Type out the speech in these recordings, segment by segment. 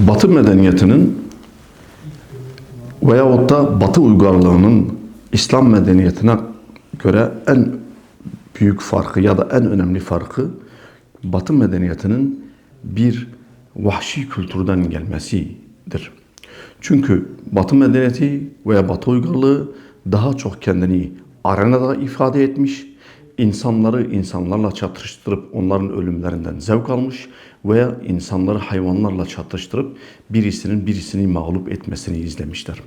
Batı medeniyetinin veyahut da Batı uygarlığının İslam medeniyetine göre en büyük farkı ya da en önemli farkı Batı medeniyetinin bir vahşi kültürden gelmesidir. Çünkü Batı medeniyeti veya Batı uygarlığı daha çok kendini arenada ifade etmiş, insanları insanlarla çatıştırıp onların ölümlerinden zevk almış veya insanları hayvanlarla çatıştırıp birisinin birisini mağlup etmesini izlemişler.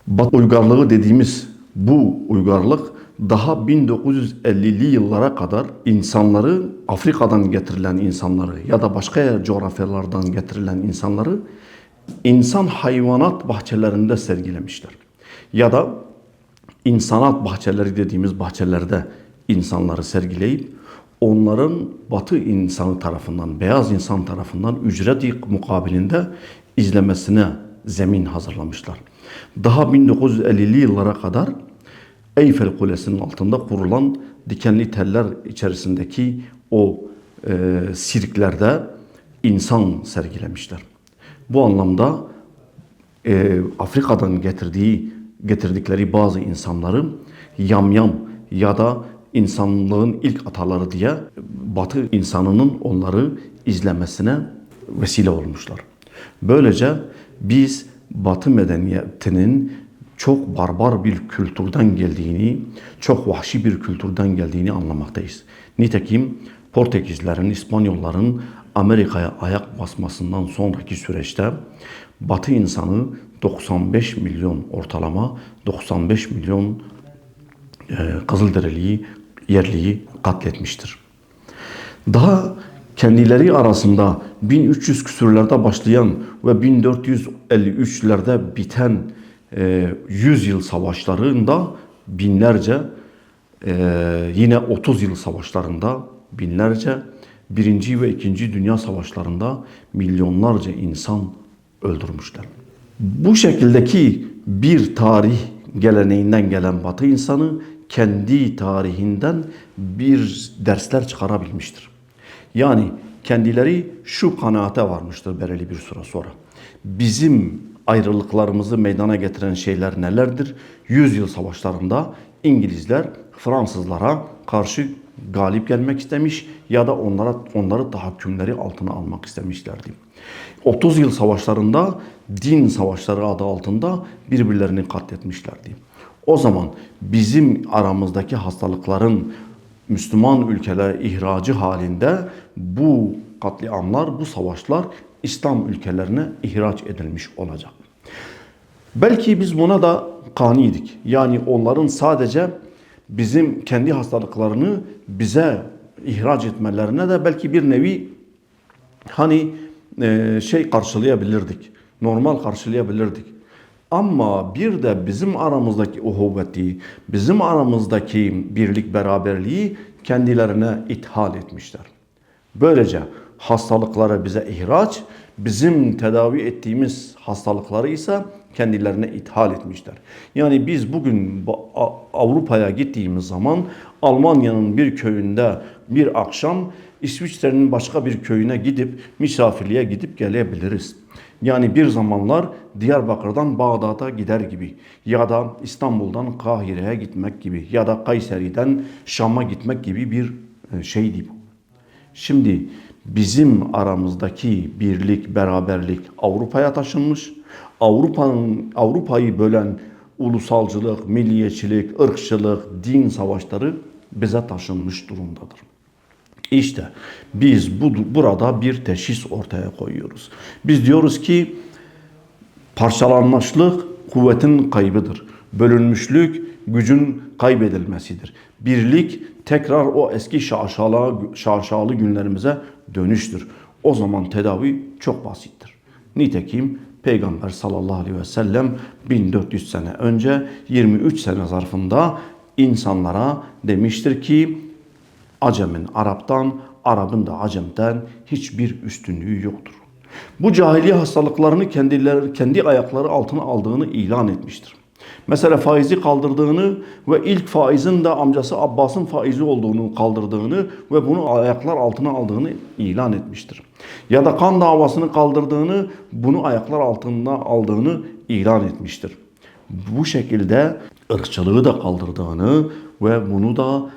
Batı uygarlığı dediğimiz bu uygarlık daha 1950'li yıllara kadar insanları, Afrika'dan getirilen insanları ya da başka coğrafyalardan getirilen insanları insan hayvanat bahçelerinde sergilemişler. Ya da insanat bahçeleri dediğimiz bahçelerde insanları sergileyip onların Batı insanı tarafından, beyaz insan tarafından ücret mukabilinde izlemesine zemin hazırlamışlar. Daha 1950'li yıllara kadar Eyfel Kulesi'nin altında kurulan dikenli teller içerisindeki o sirklerde insan sergilemişler. Bu anlamda Afrika'dan getirdikleri bazı insanları yamyam ya da insanlığın ilk ataları diye Batı insanının onları izlemesine vesile olmuşlar. Böylece biz Batı medeniyetinin çok barbar bir kültürden geldiğini, çok vahşi bir kültürden geldiğini anlamaktayız. Nitekim Portekizlerin, İspanyolların Amerika'ya ayak basmasından sonraki süreçte Batı insanı 95 milyon ortalama 95 milyon Kızılderiliyi, yerliyi katletmiştir. Daha kendileri arasında 1300 küsürlerde başlayan ve 1453'lerde biten 100 yıl savaşlarında binlerce, yine 30 yıl savaşlarında binlerce, Birinci ve İkinci Dünya Savaşlarında milyonlarca insan öldürmüşler. Bu şekildeki bir tarih geleneğinden gelen Batı insanı kendi tarihinden bir dersler çıkarabilmiştir. Yani kendileri şu kanaate varmıştır belirli bir süre sonra. Bizim ayrılıklarımızı meydana getiren şeyler nelerdir? 100 yıl savaşlarında İngilizler Fransızlara karşı galip gelmek istemiş ya da onları tahakkümleri altına almak istemişlerdi. 30 yıl savaşlarında din savaşları adı altında birbirlerini katletmişlerdi. O zaman bizim aramızdaki hastalıkların Müslüman ülkelere ihracı halinde bu katliamlar, bu savaşlar İslam ülkelerine ihraç edilmiş olacak. Belki biz buna da kaniydik. Yani onların sadece bizim kendi hastalıklarını bize ihraç etmelerine de belki bir nevi karşılayabilirdik. Normal karşılayabilirdik. Ama bir de bizim aramızdaki uhuvveti, bizim aramızdaki birlik beraberliği kendilerine ithal etmişler. Böylece hastalıkları bize ihraç, bizim tedavi ettiğimiz hastalıkları ise kendilerine ithal etmişler. Yani biz bugün Avrupa'ya gittiğimiz zaman Almanya'nın bir köyünde bir akşam İsviçre'nin başka bir köyüne gidip misafirliğe gidip gelebiliriz. Yani bir zamanlar Diyarbakır'dan Bağdat'a gider gibi ya da İstanbul'dan Kahire'ye gitmek gibi ya da Kayseri'den Şam'a gitmek gibi bir şeydi bu. Şimdi bizim aramızdaki birlik, beraberlik Avrupa'ya taşınmış. Avrupa'yı bölen ulusalcılık, milliyetçilik, ırkçılık, din savaşları bize taşınmış durumdadır. İşte biz burada bir teşhis ortaya koyuyoruz. Biz diyoruz ki parçalanmışlık kuvvetin kaybıdır. Bölünmüşlük gücün kaybedilmesidir. Birlik tekrar o eski şaşalı günlerimize dönüştür. O zaman tedavi çok basittir. Nitekim Peygamber sallallahu aleyhi ve sellem 1400 sene önce 23 sene zarfında insanlara demiştir ki Acem'in Arap'tan, Arap'ın da Acem'den hiçbir üstünlüğü yoktur. Bu cahiliye hastalıklarını kendi ayakları altına aldığını ilan etmiştir. Mesela faizi kaldırdığını ve ilk faizin de amcası Abbas'ın faizi olduğunu kaldırdığını ve bunu ayaklar altına aldığını ilan etmiştir. Ya da kan davasını kaldırdığını, bunu ayaklar altına aldığını ilan etmiştir. Bu şekilde ırkçılığı da kaldırdığını ve bunu da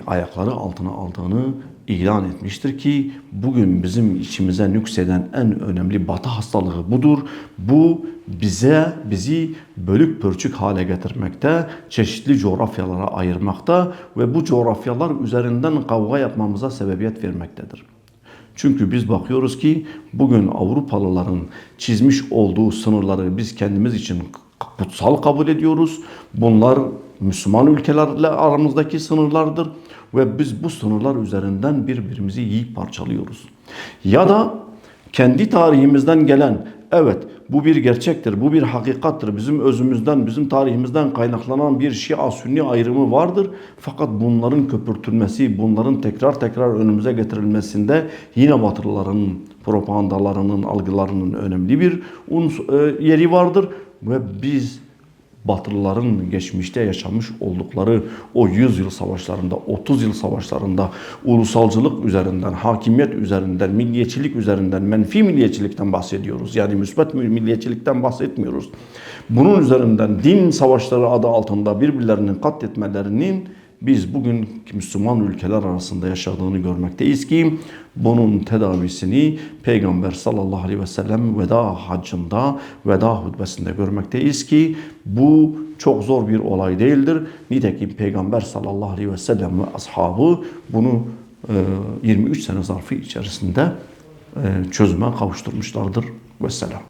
ayakları altına aldığını ilan etmiştir ki bugün bizim içimize nükseden en önemli batı hastalığı budur. Bu bizi bölük pörçük hale getirmekte, çeşitli coğrafyalara ayırmakta ve bu coğrafyalar üzerinden kavga yapmamıza sebebiyet vermektedir. Çünkü biz bakıyoruz ki bugün Avrupalıların çizmiş olduğu sınırları biz kendimiz için kutsal kabul ediyoruz. Bunlar Müslüman ülkelerle aramızdaki sınırlardır ve biz bu sınırlar üzerinden birbirimizi yiyip parçalıyoruz. Ya da kendi tarihimizden gelen, evet bu bir gerçektir, bu bir hakikattir, bizim özümüzden, bizim tarihimizden kaynaklanan bir Şia-Sünni ayrımı vardır. Fakat bunların köpürtülmesi, bunların tekrar önümüze getirilmesinde yine Batılıların propagandalarının, algılarının önemli bir yeri vardır. Ve biz Batılıların geçmişte yaşamış oldukları o 100 yıl savaşlarında, 30 yıl savaşlarında ulusalcılık üzerinden, hakimiyet üzerinden, milliyetçilik üzerinden, menfi milliyetçilikten bahsediyoruz. Yani müsbet milliyetçilikten bahsetmiyoruz. Bunun üzerinden din savaşları adı altında birbirlerinin katletmelerinin biz bugün Müslüman ülkeler arasında yaşadığını görmekteyiz ki bunun tedavisini Peygamber sallallahu aleyhi ve sellem veda haccında, veda hutbesinde görmekteyiz ki bu çok zor bir olay değildir. Nitekim Peygamber sallallahu aleyhi ve sellem ve ashabı bunu 23 sene zarfı içerisinde çözüme kavuşturmuşlardır. Vesselam.